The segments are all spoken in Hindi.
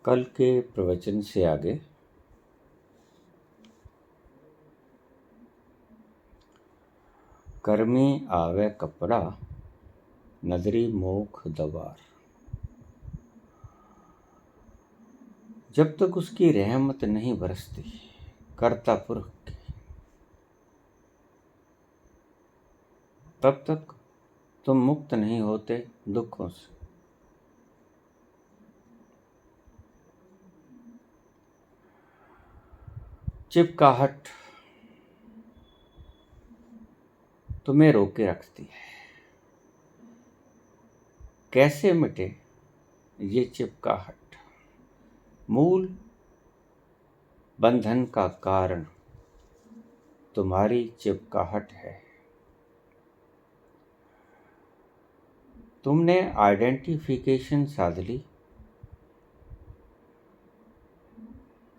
कल के प्रवचन से आगे कर्मी आवे कपड़ा नदरी मोख दवार। जब तक उसकी रहमत नहीं बरसती कर्ता पुरख की, तब तक तुम मुक्त नहीं होते दुखों से। चिपकाहट तुम्हें रोके रखती है। कैसे मिटे ये चिपकाहट? मूल बंधन का कारण तुम्हारी चिपकाहट है। तुमने आइडेंटिफिकेशन साध ली,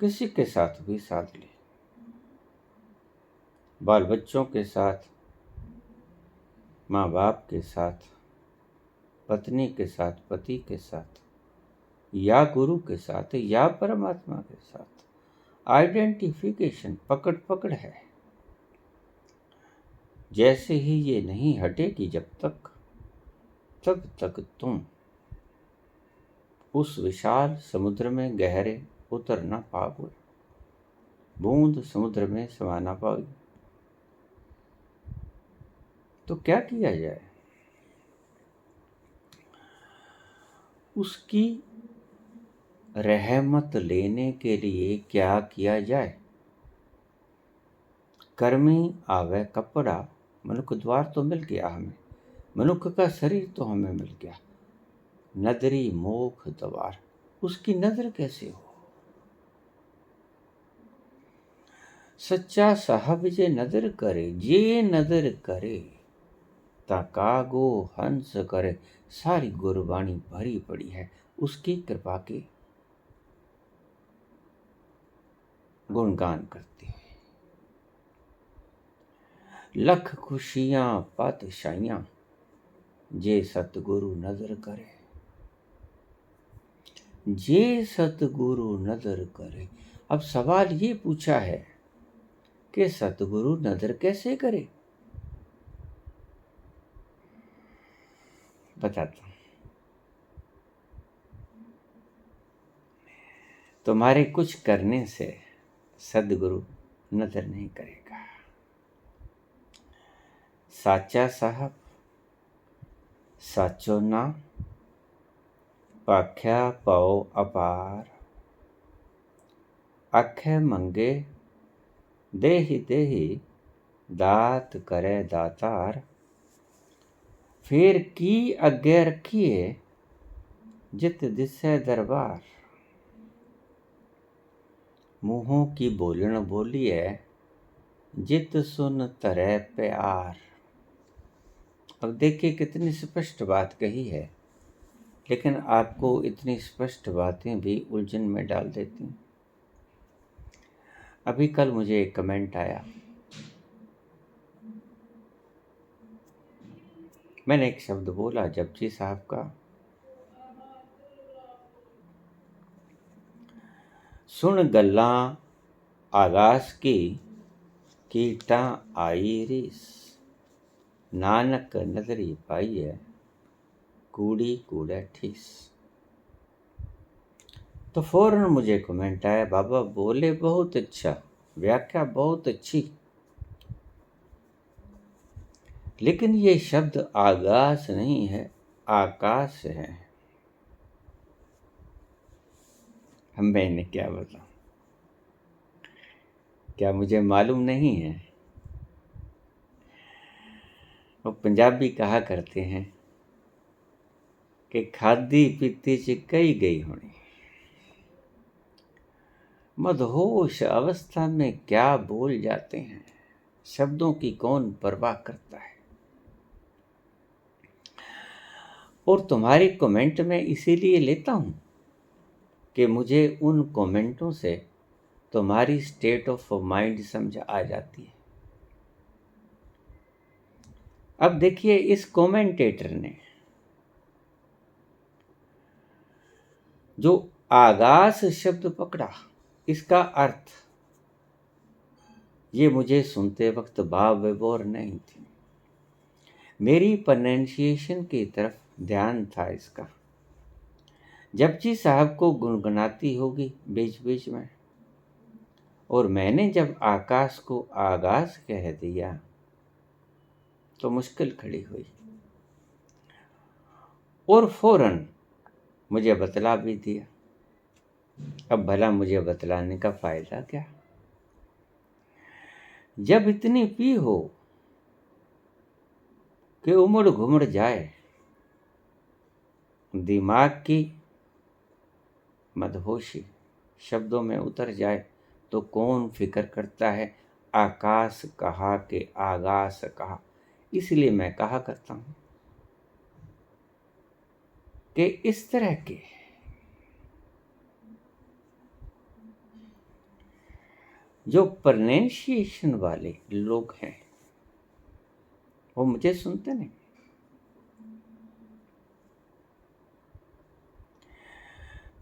किसी के साथ भी साध ली, बाल बच्चों के साथ, माँ बाप के साथ, पत्नी के साथ, पति के साथ, या गुरु के साथ, या परमात्मा के साथ। आइडेंटिफिकेशन पकड़ पकड़ है। जैसे ही ये नहीं हटेगी तब तक तुम उस विशाल समुद्र में गहरे उतर ना पाओगे, बूंद समुद्र में समा ना पाओगे। तो क्या किया जाए? उसकी रहमत लेने के लिए क्या किया जाए? कर्मी आवे कपड़ा, मनुख द्वार तो मिल गया हमें, मनुख का शरीर तो हमें मिल गया। नदरी मोख द्वार, उसकी नजर कैसे हो? सच्चा साहब जे नजर करे, जे नजर करे ताकागो हंस करे। सारी गुरबाणी भरी पड़ी है उसकी कृपा के गुणगान करती है। लख खुशियां पातशाइयां जे सतगुरु नजर करे, जे सतगुरु नजर करे। अब सवाल ये पूछा है कि सतगुरु नजर कैसे करे? बताता हूं। तुम्हारे कुछ करने से सदगुरु नजर नहीं करेगा। साचा साहब साचो ना पाख्या पाओ अपार। आखे मंगे देहि देहि दात करे दातार। फिर की अगे रखिए जित दिसे दरबार। मुंहों की बोलन बोलिए जित सुन तरे प्यार। अब देखिए कितनी स्पष्ट बात कही है, लेकिन आपको इतनी स्पष्ट बातें भी उलझन में डाल देती हैं। अभी कल मुझे एक कमेंट आया, मैंने एक शब्द बोला जपजी साहब का, सुन गल्ला आगास की कीटा आई रीस। नानक नजरी पाई है कूड़ी कूड़े ठीस। तो फौरन मुझे कमेंट आया, बाबा बोले बहुत अच्छा, व्याख्या बहुत अच्छी, लेकिन ये शब्द आगास नहीं है, आकाश है। मैंने क्या बताऊं? क्या मुझे मालूम नहीं है? वो पंजाबी कहा करते हैं कि खादी पीती च कई गई होनी। मदहोश अवस्था में क्या बोल जाते हैं, शब्दों की कौन परवाह करता है। और तुम्हारे कमेंट में इसीलिए लेता हूं कि मुझे उन कमेंटों से तुम्हारी स्टेट ऑफ माइंड समझ आ जाती है। अब देखिए, इस कमेंटेटर ने जो आगास शब्द पकड़ा, इसका अर्थ ये मुझे सुनते वक्त भाव विभोर नहीं थी, मेरी प्रोनाउंसिएशन की तरफ ध्यान था इसका। जपजी साहब को गुनगुनाती होगी बीच बीच में, और मैंने जब आकाश को आगाज कह दिया तो मुश्किल खड़ी हुई, और फौरन मुझे बतला भी दिया। अब भला मुझे बतलाने का फायदा क्या? जब इतनी पी हो कि उमड़ घुमड़ जाए, दिमाग की मदहोशी शब्दों में उतर जाए, तो कौन फिक्र करता है आकाश कहा कि आगास कहा। इसलिए मैं कहा करता हूं कि इस तरह के जो प्रोनाउंसिएशन वाले लोग हैं वो मुझे सुनते नहीं।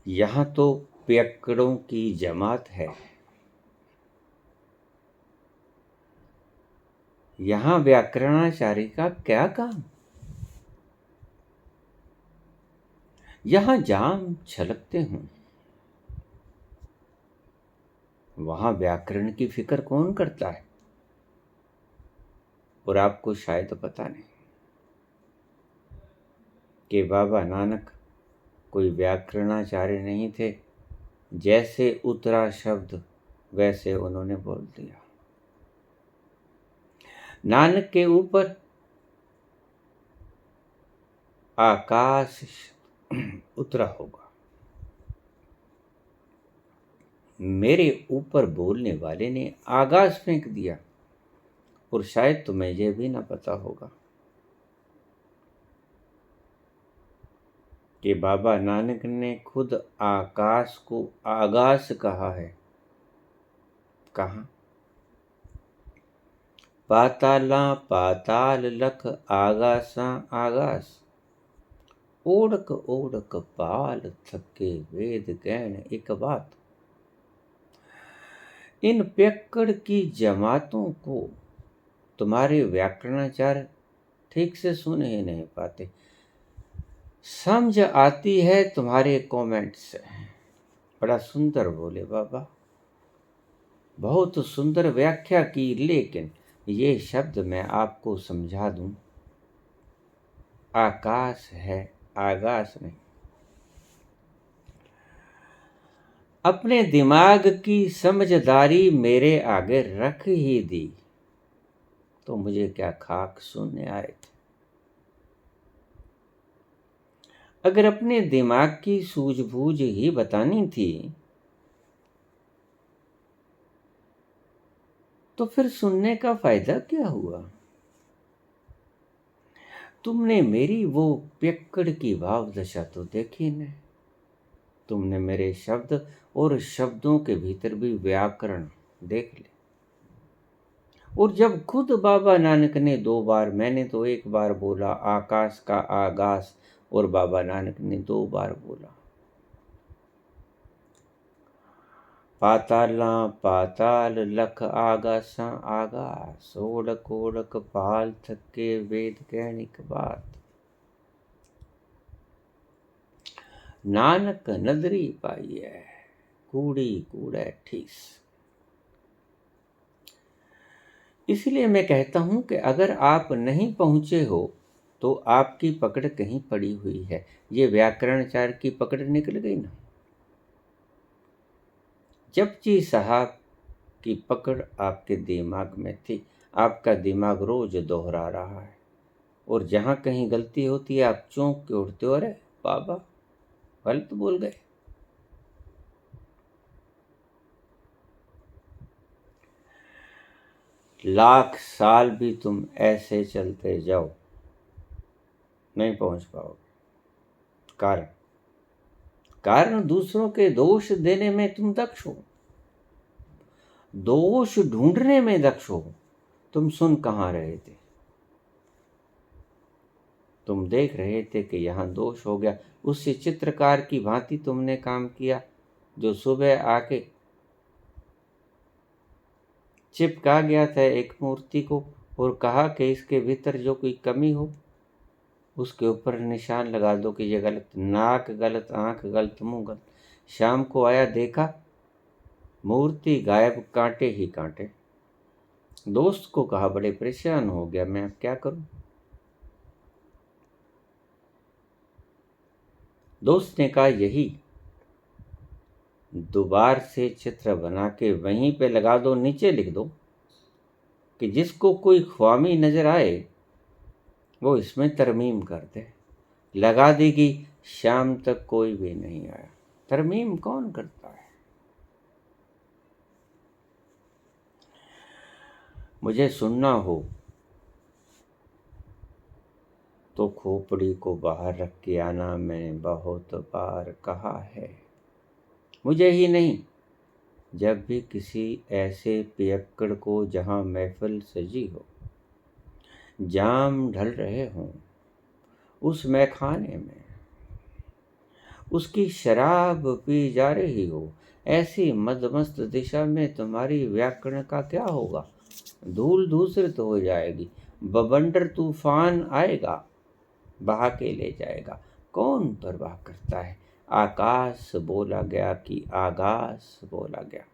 यहां तो पियक्कड़ों की जमात है, यहां व्याकरणाचार्य का क्या काम? यहां जाम छलकते हों, वहां व्याकरण की फिक्र कौन करता है? और आपको शायद पता नहीं कि बाबा नानक कोई व्याकरणाचार्य नहीं थे, जैसे उतरा शब्द वैसे उन्होंने बोल दिया। नानक के ऊपर आकाश उतरा होगा, मेरे ऊपर बोलने वाले ने आगाज फेंक दिया, और शायद तुम्हें यह भी ना पता होगा कि बाबा नानक ने खुद आकाश को आगास कहा है। कहा? पाताला पाताल लख आगासा आगास, ओढ़क ओढ़क पाल थके वेद गैन एक बात। इन पियक्कड़ की जमातों को तुम्हारे व्याकरणाचार्य ठीक से सुन ही नहीं पाते, समझ आती है तुम्हारे कमेंट से। बड़ा सुंदर बोले बाबा, बहुत सुंदर व्याख्या की, लेकिन ये शब्द मैं आपको समझा दूं, आकाश है आगास नहीं। अपने दिमाग की समझदारी मेरे आगे रख ही दी तो मुझे क्या खाक सुनने आए थे। अगर अपने दिमाग की सूझबूझ ही बतानी थी तो फिर सुनने का फायदा क्या हुआ? तुमने मेरी वो पियक्कड़ की भाव दशा तो देखी नहीं। तुमने मेरे शब्द और शब्दों के भीतर भी व्याकरण देख ले। और जब खुद बाबा नानक ने 2 बार, मैंने तो 1 बार बोला आकाश का आगास, और बाबा नानक ने 2 बार बोला पाताला पाताल लख आगासा आगास, ओढ़क ओढ़क पाल थके वेद कहनिक बात। नानक नदरी पाइए कूड़ी कूड़े ठीस। इसलिए मैं कहता हूं कि अगर आप नहीं पहुंचे हो तो आपकी पकड़ कहीं पड़ी हुई है। ये व्याकरणाचार्य की पकड़ निकल गई ना। जपजी साहब की पकड़ आपके दिमाग में थी, आपका दिमाग रोज दोहरा रहा है, और जहां कहीं गलती होती है आप चौंक के उठते हो, अरे बाबा गलत बोल गए। लाख साल भी तुम ऐसे चलते जाओ नहीं पहुंच पाओगे। कारण दूसरों के दोष देने में तुम दक्ष हो, दोष ढूंढने में दक्ष हो। तुम सुन कहां रहे थे? तुम देख रहे थे कि यहाँ दोष हो गया। उससे चित्रकार की भांति तुमने काम किया, जो सुबह आके चिपका गया था एक मूर्ति को और कहा कि इसके भीतर जो कोई कमी हो उसके ऊपर निशान लगा दो कि ये गलत, नाक गलत, आंख गलत, मुंह गलत। शाम को आया, देखा मूर्ति गायब, कांटे ही कांटे। दोस्त को कहा, बड़े परेशान हो गया मैं, अब क्या करूं। दोस्त ने कहा, यही दोबार से चित्र बना के वहीं पे लगा दो, नीचे लिख दो कि जिसको कोई ख्वामी नजर आए वो इसमें तरमीम कर दे। लगा देगी, शाम तक कोई भी नहीं आया। तरमीम कौन करता है? मुझे सुनना हो तो खोपड़ी को बाहर रख के आना, मैंने बहुत बार कहा है। मुझे ही नहीं, जब भी किसी ऐसे पियक्कड़ को जहां महफिल सजी हो, जाम ढल रहे हों, उस मैखाने में उसकी शराब पी जा रही हो, ऐसी मदमस्त दिशा में तुम्हारी व्याकरण का क्या होगा? धूल धूसरित हो जाएगी, बवंडर तूफान आएगा, बहा के ले जाएगा। कौन परवाह करता है? आकाश बोला गया कि आगास बोला गया।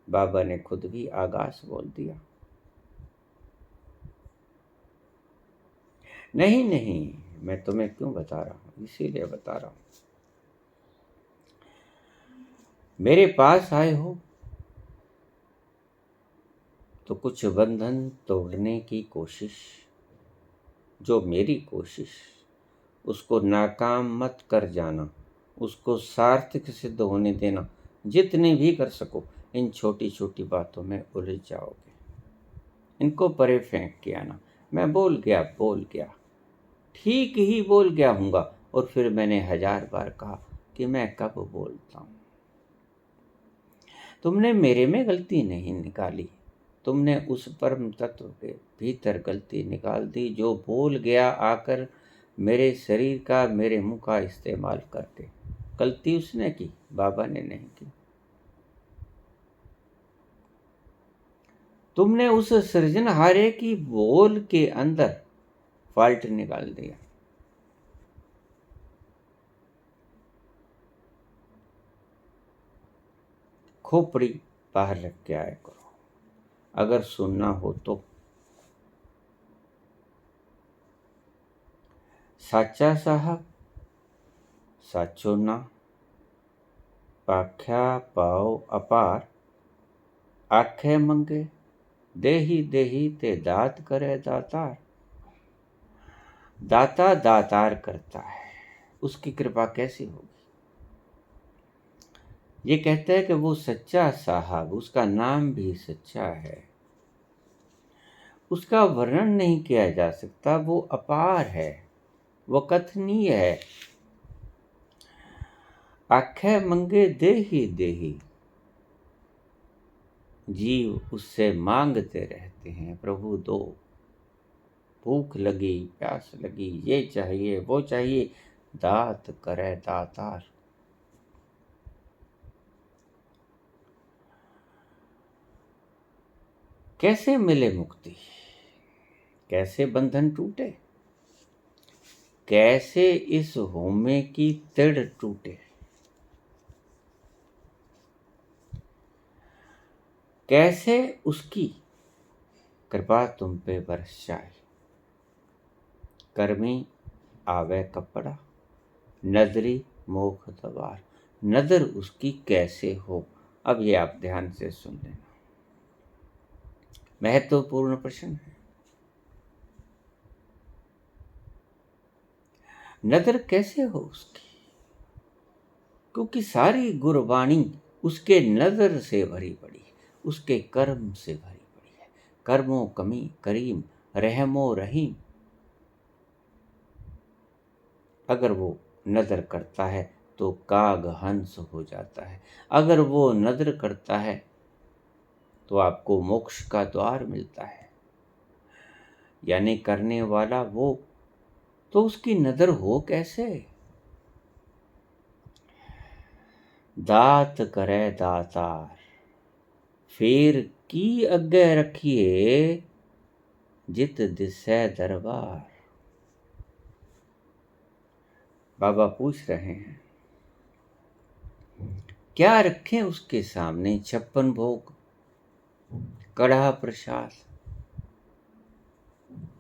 बाबा ने खुद भी आगास बोल दिया। नहीं नहीं, मैं तुम्हें क्यों बता रहा हूं, इसीलिए बता रहा हूं। मेरे पास आए हो तो कुछ बंधन तोड़ने की कोशिश, जो मेरी कोशिश, उसको नाकाम मत कर जाना, उसको सार्थक सिद्ध होने देना। जितने भी कर सको, इन छोटी छोटी बातों में उलझ जाओगे। इनको परे फेंक के आना। मैं बोल गया, ठीक ही बोल गया हूँगा। और फिर मैंने 1000 बार कहा कि मैं कब बोलता हूँ। तुमने मेरे में गलती नहीं निकाली, तुमने उस परम तत्व के भीतर गलती निकाल दी, जो बोल गया आकर मेरे शरीर का, मेरे मुंह का इस्तेमाल करके। गलती उसने की, बाबा ने नहीं की। तुमने उस सृजनहारे की बोल के अंदर फॉल्ट निकाल दिया। खोपड़ी बाहर रख के आया करो, अगर सुनना हो तो। साचा साहब साचो ना, पाख्या पाओ अपार, आखे मंगे देही देही ते दात करे दातार। दाता दातार करता है, उसकी कृपा कैसी होगी? ये कहते हैं कि वो सच्चा साहब, उसका नाम भी सच्चा है, उसका वर्णन नहीं किया जा सकता। वो अपार है, वो कथनीय है। आखे मंगे देही देही, जीव उससे मांगते रहते हैं, प्रभु दो। भूख लगी, प्यास लगी, ये चाहिए वो चाहिए, दात करे दातार। कैसे मिले मुक्ति? कैसे बंधन टूटे? कैसे इस होमे की तिड़ टूटे? कैसे उसकी कृपा तुम पे बरस जाए। कर्मी आवे कपड़ा, नदरी मोख दवार। नदर उसकी कैसे हो? अब ये आप ध्यान से सुन लेना, महत्वपूर्ण प्रश्न है। नदर कैसे हो उसकी? क्योंकि सारी गुरबाणी उसके नजर से भरी पड़ी है, उसके कर्म से भरी पड़ी है। कर्मो कमी करीम, रहमो रहीम। अगर वो नदर करता है तो काग हंस हो जाता है। अगर वो नदर करता है तो आपको मोक्ष का द्वार मिलता है। यानी करने वाला वो तो उसकी नदर हो कैसे। दात करे दातार, फेर की अग्गे रखिए, जित दिसै दरबार। बाबा पूछ रहे हैं, क्या रखें उसके सामने। 56 भोग, कड़ाह प्रसाद,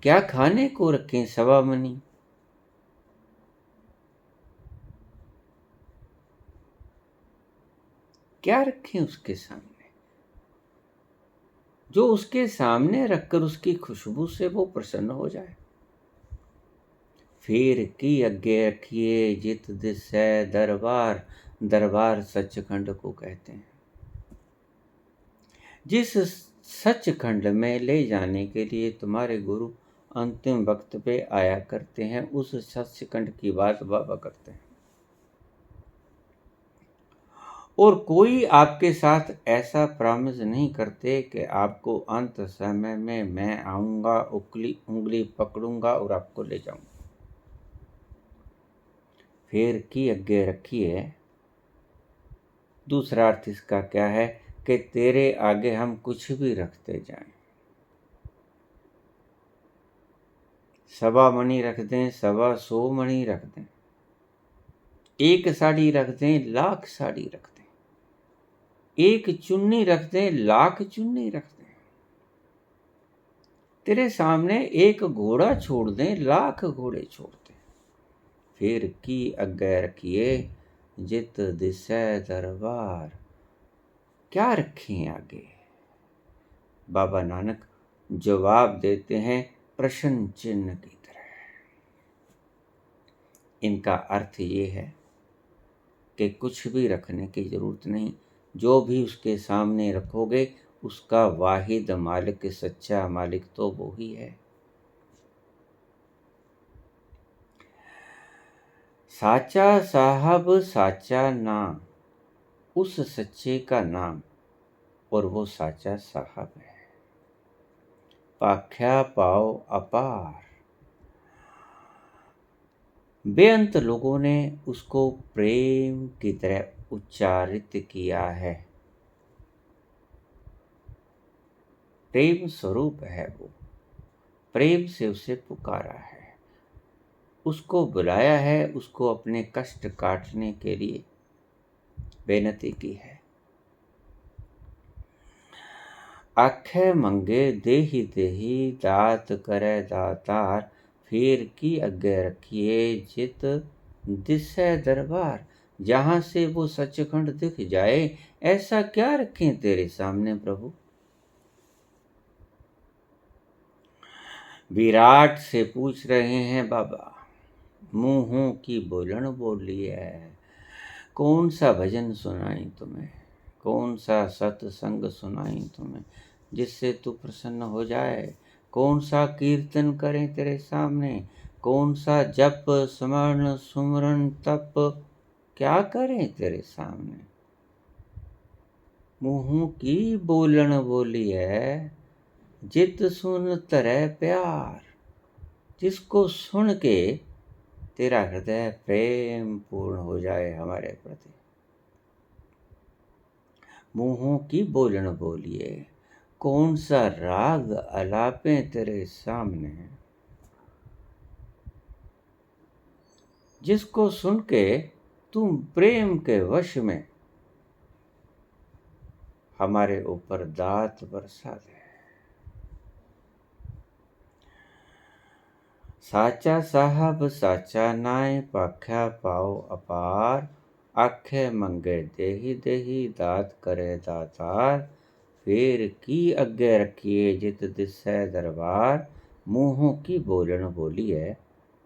क्या खाने को रखें। सवा मनी, क्या रखें उसके सामने जो उसके सामने रखकर उसकी खुशबू से वो प्रसन्न हो जाए। फिर की अग्गे रखिए, जित दिसै दरबार। दरबार सचखंड को कहते हैं। जिस सचखंड में ले जाने के लिए तुम्हारे गुरु अंतिम वक्त पे आया करते हैं, उस सचखंड की बात बाबा करते हैं। और कोई आपके साथ ऐसा प्रॉमिस नहीं करते कि आपको अंत समय में मैं आऊंगा, उंगली पकड़ूंगा और आपको ले जाऊंगा। फिर की अग्गे रखिए, दूसरा अर्थ इसका क्या है कि तेरे आगे हम कुछ भी रखते जाएं। सवा मणि रख दें, 125 मणि रख दें, एक साड़ी रख दें, लाख साड़ी रख दें, एक चुन्नी रख दें, लाख चुन्नी रख दें, तेरे सामने एक घोड़ा छोड़ दें, लाख घोड़े छोड़ दें। फिर की अग्गे रखिए, जित दिसै दरबार। क्या रखें आगे। बाबा नानक जवाब देते हैं प्रश्न चिन्ह की तरह। इनका अर्थ ये है कि कुछ भी रखने की जरूरत नहीं, जो भी उसके सामने रखोगे उसका वाहिद मालिक, सच्चा मालिक तो वो ही है। साचा साहब साचा नाम, उस सच्चे का नाम, और वो साचा साहब है। पाख्या पाओ अपार, बेअंत लोगों ने उसको प्रेम की तरह उच्चारित किया है। प्रेम स्वरूप है वो, प्रेम से उसे पुकारा है, उसको बुलाया है, उसको अपने कष्ट काटने के लिए बेनती की है। आखे मंगे देही देही, दात करे दातार। फिर की अग्गे रखिए, जित दिसै दरबार। जहां से वो सचखंड दिख जाए, ऐसा क्या रखें तेरे सामने प्रभु। विराट से पूछ रहे हैं बाबा, मुंहों की बोलन बोली है। कौन सा भजन सुनाई तुम्हें, कौन सा सत्संग सुनाई तुम्हें, जिससे तू प्रसन्न हो जाए। कौन सा कीर्तन करें तेरे सामने, कौन सा जप स्मरण सुमरन तप क्या करें तेरे सामने। मुंह की बोलन बोली है, जित सुन तरह प्यार। जिसको सुन के तेरा हृदय प्रेम पूर्ण हो जाए हमारे प्रति। मुंहों की बोलन बोलिए, कौन सा राग अलापे तेरे सामने, जिसको सुन के तुम प्रेम के वश में हमारे ऊपर दात बरसा दे। साचा साहब साचा नाय, पाख्या पाओ अपार। आखे मंगे देही देही, दात करे दातार। फिर की अग्गे रखिए, जित दिसै दरबार। मुंहों की बोलन बोली है,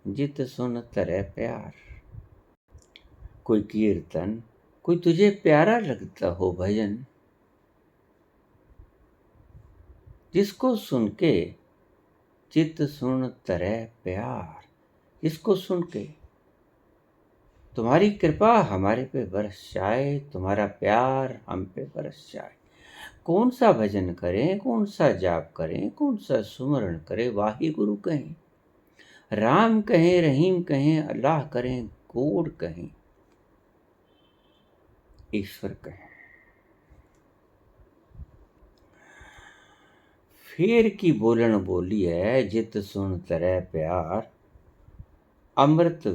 जित सुन तरह प्यार। कोई कीर्तन, कोई तुझे प्यारा लगता हो भजन, जिसको सुन के चित सुन तरह प्यार। जिसको सुन के तुम्हारी कृपा हमारे पे बरस जाए, तुम्हारा प्यार हम पे बरस जाए। कौन सा भजन करें, कौन सा जाप करें, कौन सा सुमरण करें, वाहे गुरु कहें। राम कहें, रहीम कहें, अल्लाह करें, गॉड कहें, ईश्वर कहें। फेर की बोलन बोली है, जित सुन तरह प्यार, अमृत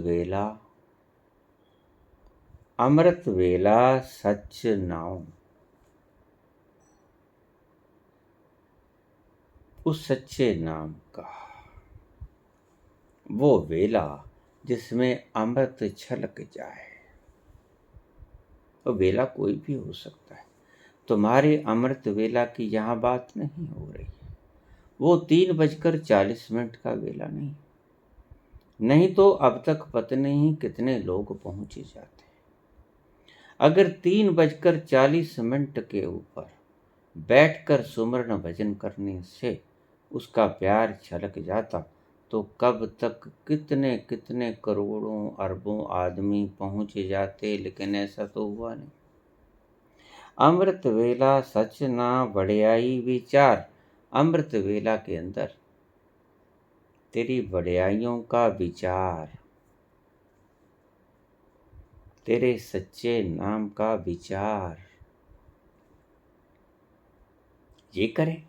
वेला सच नाउ। उस सच्चे नाम का वो वेला जिसमें अमृत छलक जाए। वो वेला कोई भी हो सकता है। तुम्हारे अमृत वेला की यहाँ बात नहीं हो रही। वो 3:40 का वेला नहीं तो अब तक पता नहीं कितने लोग पहुंचे जाते। अगर 3:40 के ऊपर बैठकर सुमरन भजन करने से उसका प्यार छलक जाता तो कब तक कितने कितने करोड़ों अरबों आदमी पहुंचे जाते, लेकिन ऐसा तो हुआ नहीं। अमृत वेला सच ना बढ़ियाई विचार। अमृत वेला के अंदर तेरी बढ़ियाइयों का विचार, तेरे सच्चे नाम का विचार ये करे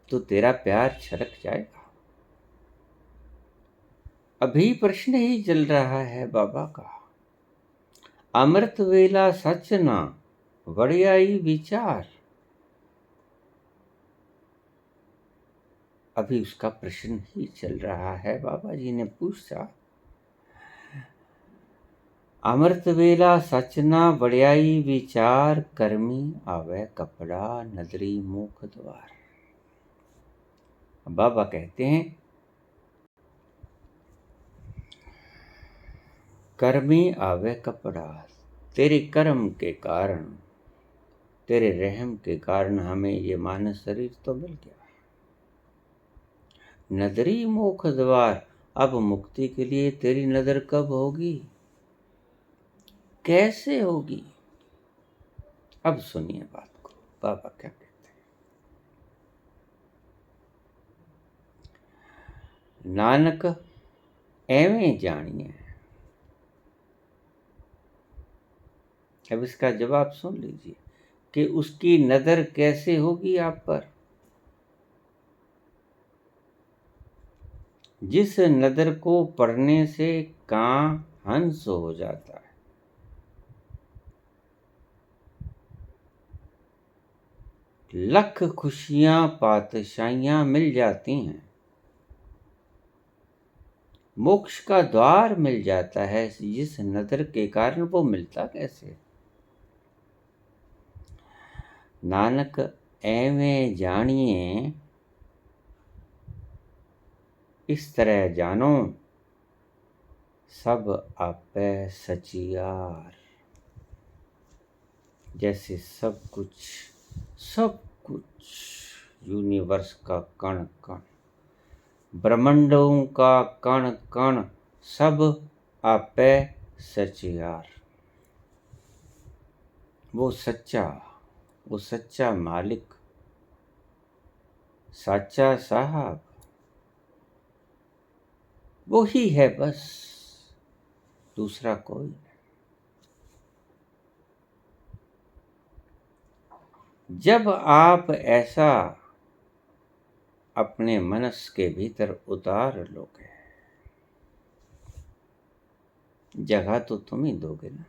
तो तेरा प्यार छलक जाएगा। अभी प्रश्न ही चल रहा है बाबा का। अमृत वेला सच ना बढ़ियाई विचार। अभी उसका प्रश्न ही चल रहा है। बाबा जी ने पूछा, अमृत वेला सच ना बढ़ियाई विचार, कर्मी आवे कपड़ा नदरी मुख द्वार। बाबा कहते हैं, कर्मी आवे कपड़ा। तेरे कर्म के कारण, तेरे रहम के कारण हमें ये मानस शरीर तो मिल गया। नदरी मुख द्वार। अब मुक्ति के लिए तेरी नजर कब होगी, कैसे होगी? अब सुनिए बात को, बाबा क्या कहते हैं। नानक एवें जानिए। अब इसका जवाब सुन लीजिए कि उसकी नजर कैसे होगी आप पर। जिस नजर को पढ़ने से कां हंस हो जाता है, लख खुशियां पातशाहियां मिल जाती हैं, मोक्ष का द्वार मिल जाता है। जिस नजर के कारण वो मिलता कैसे? नानक एवें जानिए, इस तरह जानो, सब आपे सचियार। जैसे सब कुछ यूनिवर्स का कण कण, ब्रह्मांडों का कण कण, सब आपे सचियार। वो सच्चा मालिक, साचा साहब वो ही है बस, दूसरा कोई नहीं। जब आप ऐसा अपने मनस के भीतर उतार लोगे, जगह तो तुम ही दोगे ना,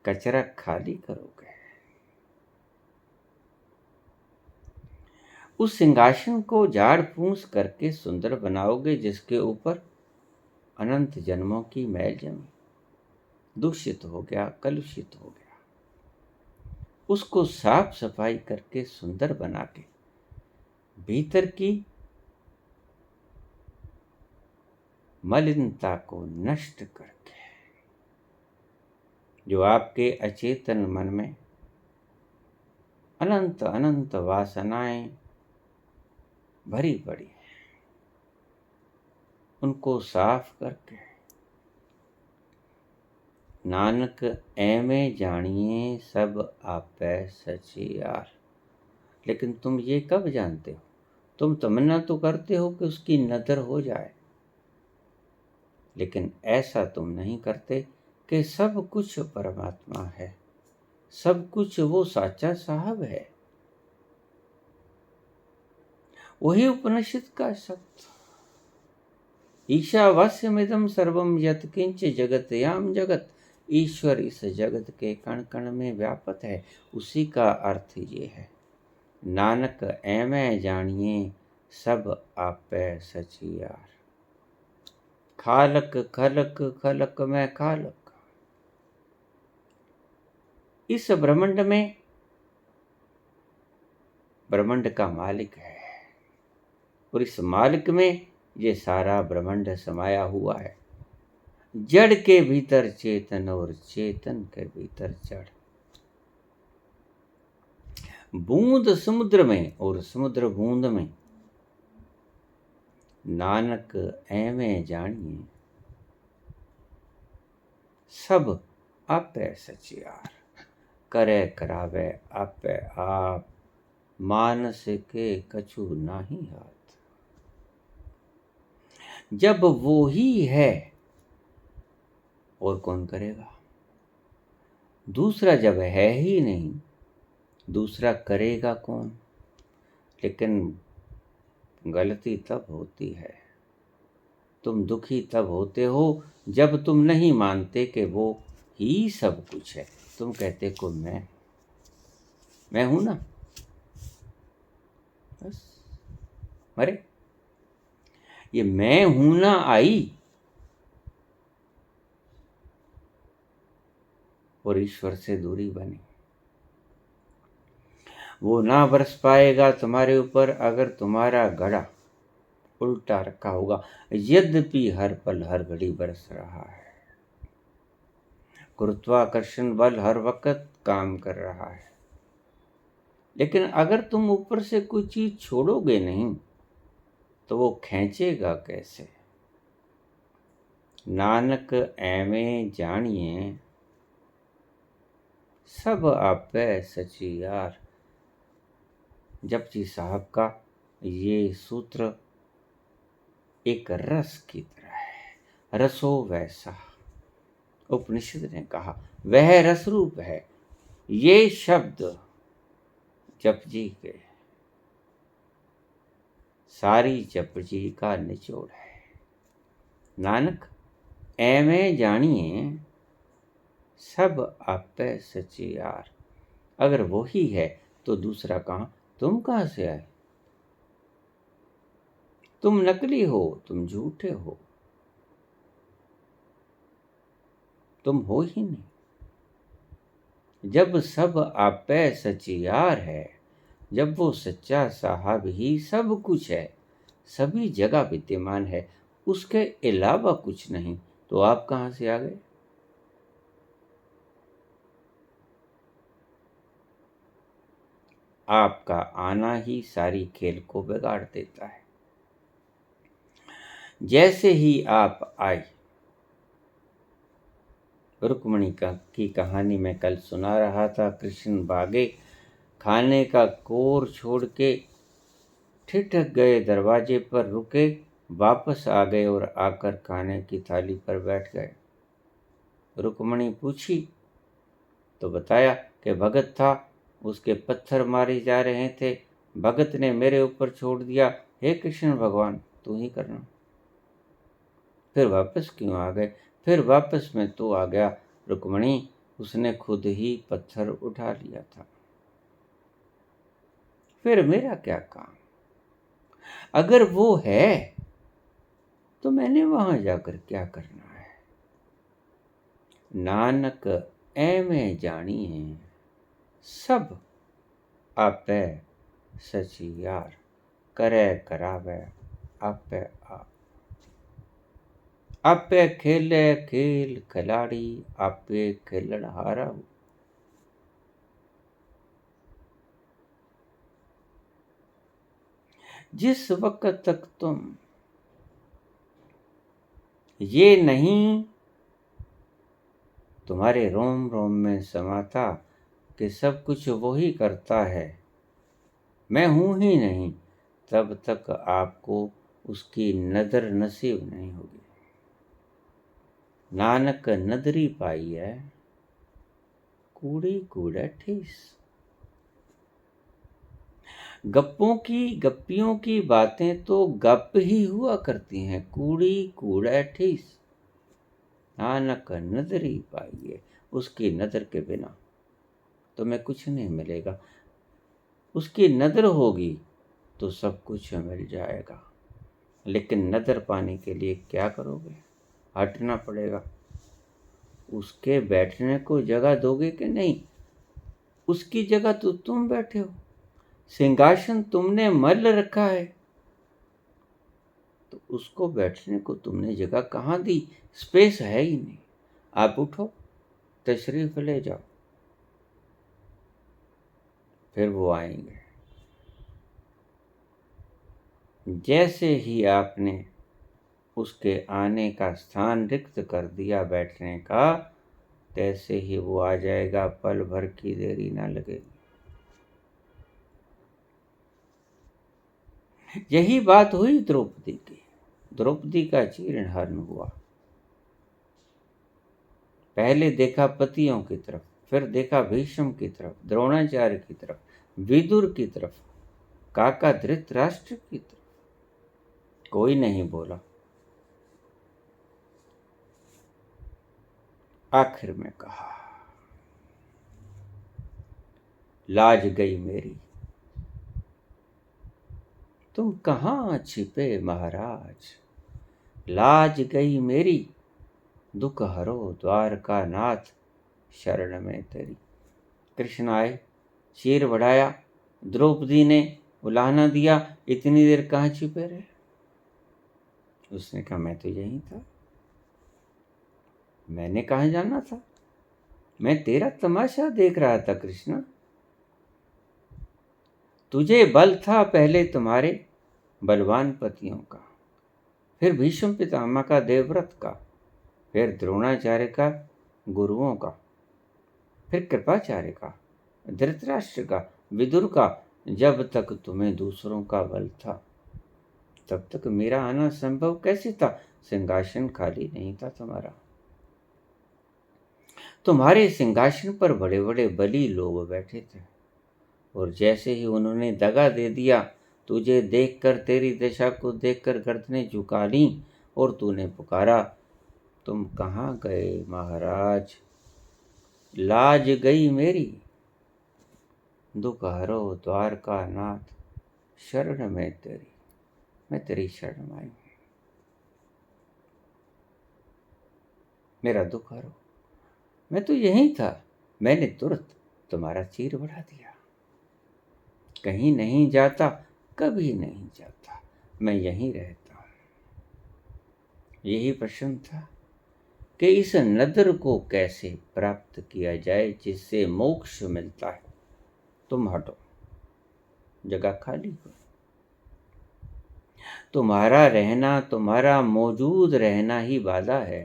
कचरा खाली करोगे। उस सिंहासन को झाड़ फूस करके सुंदर बनाओगे, जिसके ऊपर अनंत जन्मों की मैल जमी, दूषित हो गया, कलुषित हो गया। उसको साफ सफाई करके सुंदर बना के, भीतर की मलिनता को नष्ट करके, जो आपके अचेतन मन में अनंत अनंत वासनाएं भरी पड़ी हैं, उनको साफ करके, नानक ऐमें जानिए सब आपै सचियार। लेकिन तुम ये कब जानते हो? तुम तमन्ना तो करते हो कि उसकी नज़र हो जाए, लेकिन ऐसा तुम नहीं करते कि सब कुछ परमात्मा है, सब कुछ वो साचा साहब है। वही उपनिषद का शब्द, ईशावास्यमिदं सर्वम यत्किंच जगतयाम जगत, ईश्वर इस जगत के कण कण में व्यापक है। उसी का अर्थ ये है, नानक ऐमै जानिए सब आपै सचियार। खालक खलक खलक में खालक। इस ब्रह्मांड में ब्रह्मांड का मालिक है, और इस मालिक में ये सारा ब्रह्मांड समाया हुआ है। जड़ के भीतर चेतन और चेतन के भीतर जड़। बूंद समुद्र में और समुद्र बूंद में। नानक ऐਵੇਂ जानिए सब आपै सचियार। करे करावे आपै आप, मानस के कछु नाही हाथ। जब वो ही है और कौन करेगा? दूसरा जब है ही नहीं, दूसरा करेगा कौन? लेकिन गलती तब होती है, तुम दुखी तब होते हो जब तुम नहीं मानते कि वो ही सब कुछ है। तुम कहते को मैं हूं ना, बस। अरे ये मैं हूं ना आई और ईश्वर से दूरी बनी। वो ना बरस पाएगा तुम्हारे ऊपर अगर तुम्हारा घड़ा उल्टा रखा होगा, यद्यपि हर पल हर घड़ी बरस रहा है। गुरुत्वाकर्षण बल हर वक्त काम कर रहा है, लेकिन अगर तुम ऊपर से कोई चीज छोड़ोगे नहीं तो वो खींचेगा कैसे? नानक ऐਵੇਂ जानिए सब आपै सचियार। जपजी साहब का ये सूत्र एक रस की तरह है, रसो वैसा। उपनिषद ने कहा वह रस रूप है। ये शब्द जपजी के, सारी जपजी का निचोड़ है। नानक ऐਵੇਂ जानिए सब आपै सचियार। अगर वो ही है तो दूसरा कहाँ? तुम कहाँ से आए? तुम नकली हो, तुम झूठे हो, तुम हो ही नहीं। जब सब आपै सचियार है, जब वो सच्चा साहब ही सब कुछ है, सभी जगह विद्यमान है, उसके अलावा कुछ नहीं, तो आप कहाँ से आ गए? आपका आना ही सारी खेल को बिगाड़ देता है। जैसे ही आप आए, रुक्मणी की कहानी में कल सुना रहा था। कृष्ण भागे, खाने का कोर छोड़ के ठिठक गए, दरवाजे पर रुके, वापस आ गए और आकर खाने की थाली पर बैठ गए। रुक्मणी पूछी तो बताया कि भगत था, उसके पत्थर मारे जा रहे थे, भगत ने मेरे ऊपर छोड़ दिया, हे कृष्ण भगवान तू ही करना। फिर वापस क्यों आ गए? फिर वापस में तो आ गया रुक्मणी, उसने खुद ही पत्थर उठा लिया था, फिर मेरा क्या काम? अगर वो है तो मैंने वहां जाकर क्या करना है? नानक ऐਵੇਂ जानिए सब आपै सचियार। करे करावे आपै आप। आपे खेले खेल खिलाड़ी, आपे खेलन हारा। जिस वक्त तक तुम ये नहीं तुम्हारे रोम रोम में समाता कि सब कुछ वो ही करता है, मैं हूं ही नहीं, तब तक आपको उसकी नदर नसीब नहीं होगी। नानक नदरी पाई है, कूड़ी कूड़ा ठीस। गप्पियों की बातें तो गप ही हुआ करती हैं, कूड़ी कूड़ा ठीस। नानक नदरी पाई है, उसकी नजर के बिना तुम्हें कुछ नहीं मिलेगा। उसकी नजर होगी तो सब कुछ मिल जाएगा, लेकिन नजर पाने के लिए क्या करोगे? हटना पड़ेगा। उसके बैठने को जगह दोगे कि नहीं? उसकी जगह तो तुम बैठे हो, सिंहासन तुमने मल रखा है, तो उसको बैठने को तुमने जगह कहाँ दी? स्पेस है ही नहीं। आप उठो, तशरीफ ले जाओ, फिर वो आएंगे। जैसे ही आपने उसके आने का स्थान रिक्त कर दिया बैठने का, तैसे ही वो आ जाएगा, पल भर की देरी ना लगेगी। यही बात हुई द्रौपदी की। द्रौपदी का चीरहरण हुआ। पहले देखा पतियों की तरफ, फिर देखा भीष्म की तरफ, द्रोणाचार्य की तरफ, विदुर की तरफ, काका धृतराष्ट्र की तरफ। कोई नहीं बोला। आखिर में कहा, लाज गई मेरी, तुम कहाँ छिपे महाराज। लाज गई मेरी, दुख हरो द्वारका नाथ, शरण में तेरी। कृष्ण आए, चीर बढ़ाया, द्रौपदी ने उलाहना दिया, इतनी देर कहाँ छिपे रहे? उसने कहा, मैं तो यही था, मैंने कहाँ जाना था, मैं तेरा तमाशा देख रहा था कृष्ण। तुझे बल था पहले तुम्हारे बलवान पतियों का, फिर भीष्म पितामह का, देवव्रत का, फिर द्रोणाचार्य का, गुरुओं का, फिर कृपाचार्य का, धृतराष्ट्र का, विदुर का। जब तक तुम्हें दूसरों का बल था, तब तक मेरा आना संभव कैसे था? सिंहासन खाली नहीं था तुम्हारा। तुम्हारे सिंहासन पर बड़े बड़े बली लोग बैठे थे, और जैसे ही उन्होंने दगा दे दिया, तुझे देखकर, तेरी दशा को देखकर गर्दनें झुका ली, और तूने पुकारा, तुम कहाँ गए महाराज। लाज गई मेरी, दुख हरो द्वारका नाथ, शरण में तेरी, मैं तेरी शरण में आई हूं, मेरा दुख हरो। मैं तो यही था, मैंने तुरंत तुम्हारा चीर बढ़ा दिया। कहीं नहीं जाता, कभी नहीं जाता, मैं यहीं रहता हूं। यही प्रश्न था कि इस नदर को कैसे प्राप्त किया जाए जिससे मोक्ष मिलता है। तुम हटो, जगह खाली हो। तुम्हारा रहना, तुम्हारा मौजूद रहना ही बाधा है।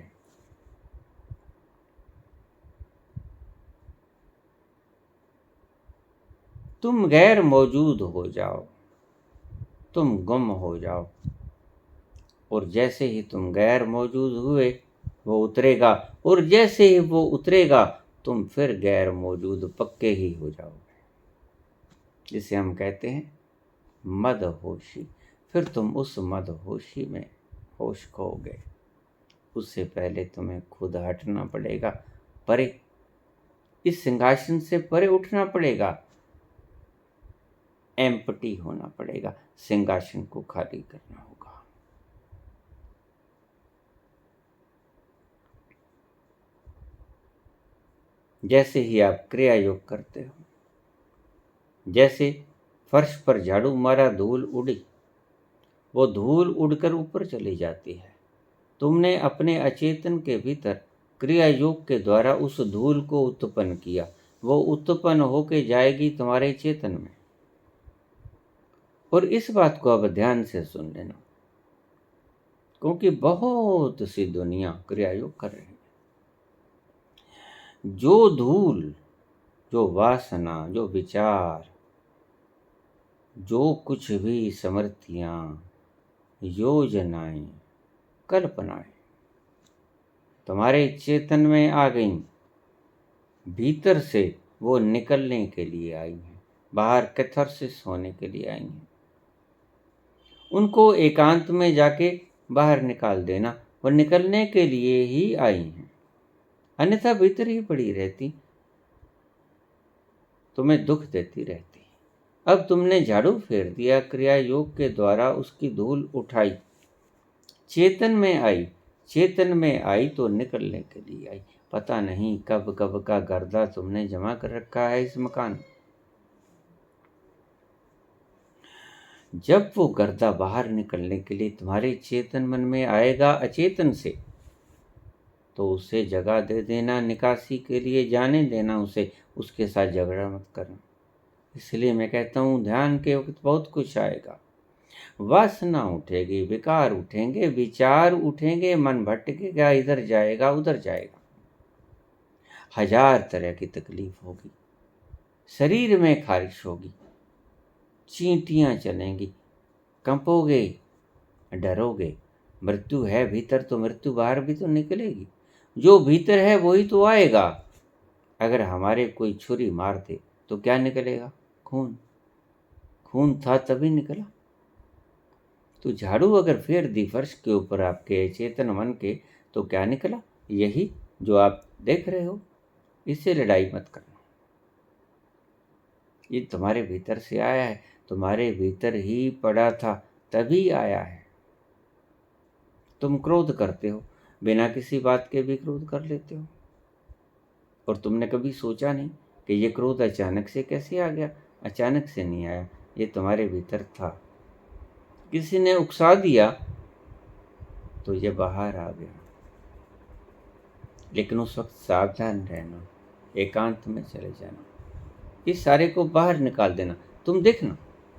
तुम गैर मौजूद हो जाओ, तुम गुम हो जाओ, और जैसे ही तुम गैर मौजूद हुए, वो उतरेगा, और जैसे ही वो उतरेगा, तुम फिर गैर मौजूद पक्के ही हो जाओगे, जिसे हम कहते हैं मदहोशी। फिर तुम उस मदहोशी में होश खोओगे। उससे पहले तुम्हें खुद हटना पड़ेगा, परे, इस सिंहासन से परे उठना पड़ेगा, एम्प्टी होना पड़ेगा, सिंहासन को खाली करना होगा। जैसे ही आप क्रिया योग करते हो, जैसे फर्श पर झाड़ू मारा, धूल उड़ी, वो धूल उड़कर ऊपर चली जाती है। तुमने अपने अचेतन के भीतर क्रिया योग के द्वारा उस धूल को उत्पन्न किया, वो उत्पन्न होके जाएगी तुम्हारे चेतन में। और इस बात को अब ध्यान से सुन लेना, क्योंकि बहुत सी दुनिया क्रिया योग कर रही है। जो धूल, जो वासना, जो विचार, जो कुछ भी समृद्धियाँ, योजनाएं, कल्पनाएं तुम्हारे चेतन में आ गईं, भीतर से वो निकलने के लिए आई हैं, बाहर कैथार्सिस होने के लिए आई हैं। उनको एकांत में जाके बाहर निकाल देना, वो निकलने के लिए ही आई हैं, अन्यथा भीतर ही पड़ी रहती, तुम्हें दुख देती रहती। अब तुमने झाड़ू फेर दिया, क्रिया योग के द्वारा उसकी धूल उठाई, चेतन में आई, चेतन में आई तो निकलने के लिए आई। पता नहीं कब कब का गर्दा तुमने जमा कर रखा है इस मकान। जब वो गर्दा बाहर निकलने के लिए तुम्हारे चेतन मन में आएगा अचेतन से, तो उसे जगह दे देना, निकासी के लिए जाने देना उसे, उसके साथ झगड़ा मत करना। इसलिए मैं कहता हूँ ध्यान के वक्त बहुत कुछ आएगा, वासना उठेगी, विकार उठेंगे, विचार उठेंगे, मन भटकेगा, इधर जाएगा उधर जाएगा, हजार तरह की तकलीफ होगी, शरीर में खारिश होगी, चींटियां चलेंगी, कंपोगे, डरोगे। मृत्यु है भीतर तो मृत्यु बाहर भी तो निकलेगी, जो भीतर है वही तो आएगा। अगर हमारे कोई छुरी मार दे तो क्या निकलेगा? खून। खून था तभी निकला। तो झाड़ू अगर फेर दी फर्श के ऊपर आपके चेतन मन के, तो क्या निकला? यही जो आप देख रहे हो। इससे लड़ाई मत करना, ये तुम्हारे भीतर से आया है, तुम्हारे भीतर ही पड़ा था तभी आया है। तुम क्रोध करते हो, बिना किसी बात के भी क्रोध कर लेते हो, और तुमने कभी सोचा नहीं कि ये क्रोध अचानक से कैसे आ गया। अचानक से नहीं आया, ये तुम्हारे भीतर था, किसी ने उकसा दिया तो ये बाहर आ गया। लेकिन उस वक्त सावधान रहना, एकांत में चले जाना, इस सारे को बाहर निकाल देना। तुम देखना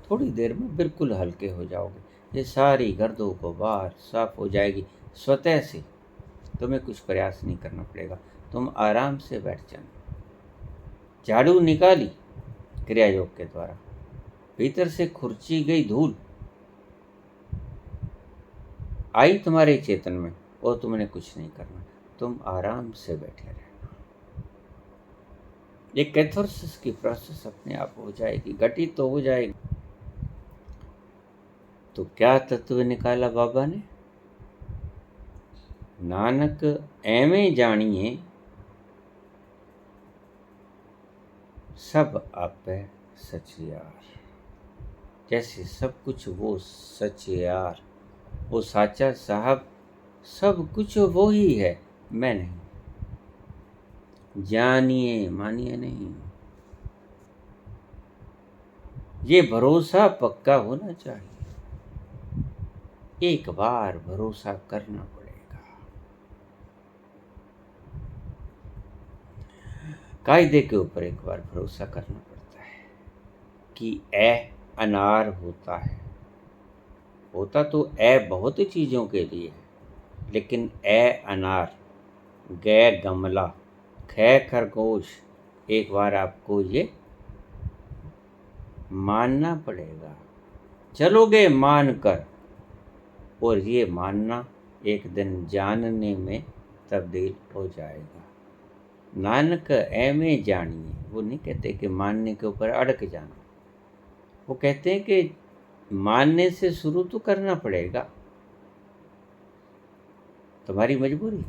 थोड़ी देर में बिल्कुल हल्के हो जाओगे, ये सारी गर्दों को बाहर साफ हो जाएगी स्वतः से। तुम्हें कुछ प्रयास नहीं करना पड़ेगा, तुम आराम से बैठ जाना। झाड़ू निकाली क्रिया योग के द्वारा, भीतर से खुरची गई धूल आई तुम्हारे चेतन में, और तुमने कुछ नहीं करना, तुम आराम से बैठे रहना। ये कैथार्सिस की प्रोसेस अपने आप हो जाएगी, घटित तो हो जाएगी। तो क्या तत्व निकाला बाबा ने? नानक ऐਵੇਂ जानिए सब आपे सचियार। जैसे सब कुछ वो सचियार, वो साचा साहब, सब कुछ वो ही है, मैं नहीं। जानिए मानिए नहीं, ये भरोसा पक्का होना चाहिए। एक बार भरोसा करना पड़ेगा। कायदे के ऊपर एक बार भरोसा करना पड़ता है कि ए अनार होता है। होता तो ए बहुत चीज़ों के लिए है, लेकिन ए अनार, गे गमला, खे खरगोश, एक बार आपको ये मानना पड़ेगा। चलोगे मानकर, और ये मानना एक दिन जानने में तब्दील हो जाएगा। नानक ऐਵੇਂ जानिए, वो नहीं कहते कि मानने के ऊपर अड़क जाना, वो कहते हैं कि मानने से शुरू तो करना पड़ेगा, तुम्हारी मजबूरी।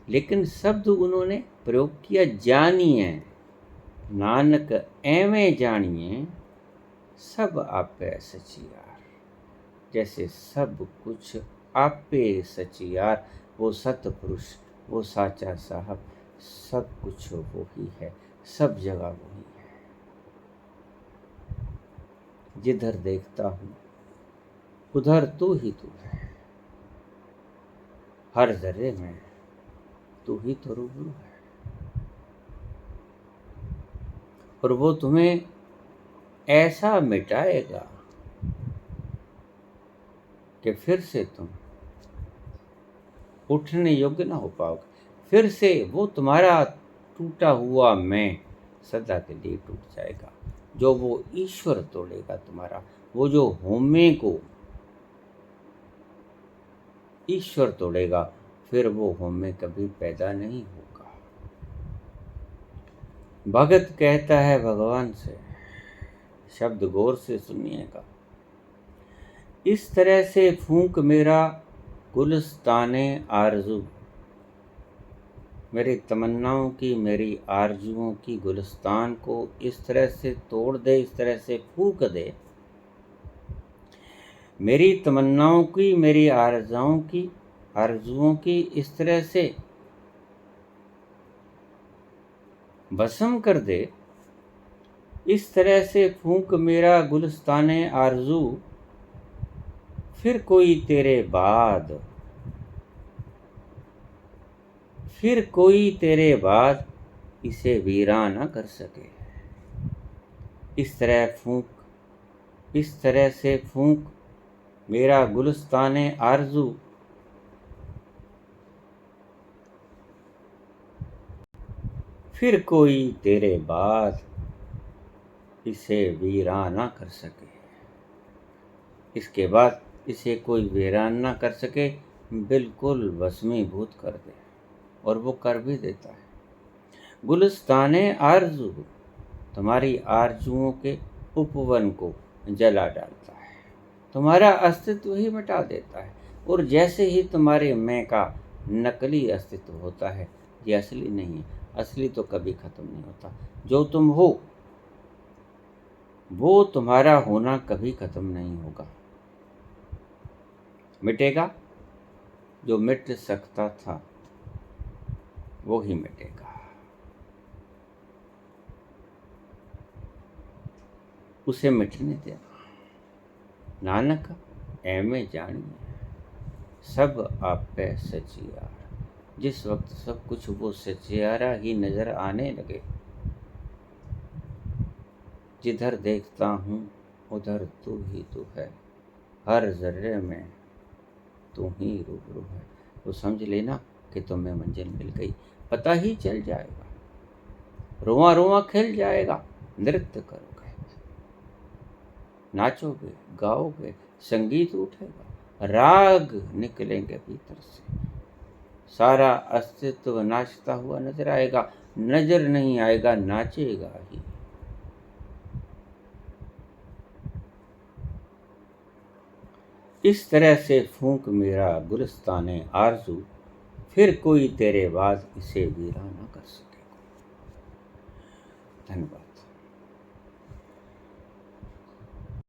लेकिन शब्द उन्होंने प्रयोग किया जानिए। नानक ऐਵੇਂ जानिए सब आपे सचियार। जैसे सब कुछ आपे सचियार, वो सतपुरुष, वो साचा साहब, सब कुछ वो ही है, सब जगह वही है। जिधर देखता हूँ उधर तू ही तू है, हर जर्रे में तू ही तो रूबरू है। और वो तुम्हें ऐसा मिटाएगा कि फिर से तुम उठने योग्य ना हो पाओगे। फिर से वो तुम्हारा टूटा हुआ मैं सदा के लिए टूट जाएगा। जो वो ईश्वर तोड़ेगा तुम्हारा, वो जो होमे को ईश्वर तोड़ेगा, फिर वो होमे कभी पैदा नहीं होगा। भगत कहता है भगवान से, शब्द गौर से सुनिएगा, इस तरह से फूंक मेरा गुलिस्ताने आरज़ू, मेरी तमन्नाओं की, मेरी आरजुओं की गुलिस्तान को इस तरह से तोड़ दे, इस तरह से फूंक दे, मेरी तमन्नाओं की, मेरी आरजुओं की इस तरह से भस्म कर दे, इस तरह से फूंक मेरा गुलिस्ताने आरजू, फिर कोई तेरे बाद इसे वीरान न कर सके। इस तरह से फूंक मेरा गुलिस्ताने आरजू, फिर कोई तेरे बाद इसे वीरान ना कर सके। इसके बाद इसे कोई वीरान ना कर सके, बिल्कुल भस्मीभूत कर दे, और वो कर भी देता है। गुलिस्ताने आरजू, तुम्हारी आरजुओं के उपवन को जला डालता है, तुम्हारा अस्तित्व ही मिटा देता है। और जैसे ही तुम्हारे मैं का नकली अस्तित्व होता है, ये असली नहीं है। असली तो कभी खत्म नहीं होता। जो तुम हो वो तुम्हारा होना कभी खत्म नहीं होगा। मिटेगा, जो मिट सकता था वो ही मिटेगा। उसे मिटने देना। नानक ऐमें जानिए, सब आप पे सचियार। जिस वक्त सब कुछ वो सचियारा ही नजर आने लगे, जिधर देखता हूँ उधर तू ही तू है, हर जर्रे में तू ही रूबरू है, तो समझ लेना कि तुम्हें मंजिल मिल गई। पता ही चल जाएगा, रोआ रोआ खिल जाएगा। नृत्य करोगे, नाचोगे, गाओगे, संगीत उठेगा, राग निकलेंगे भीतर से, सारा अस्तित्व नाचता हुआ नजर आएगा। नजर नहीं आएगा, नाचेगा ही। इस तरह से फूंक मेरा गुलिस्ताने आरजू, फिर कोई तेरे बाद इसे वीरान न कर सकेगा। धन्यवाद।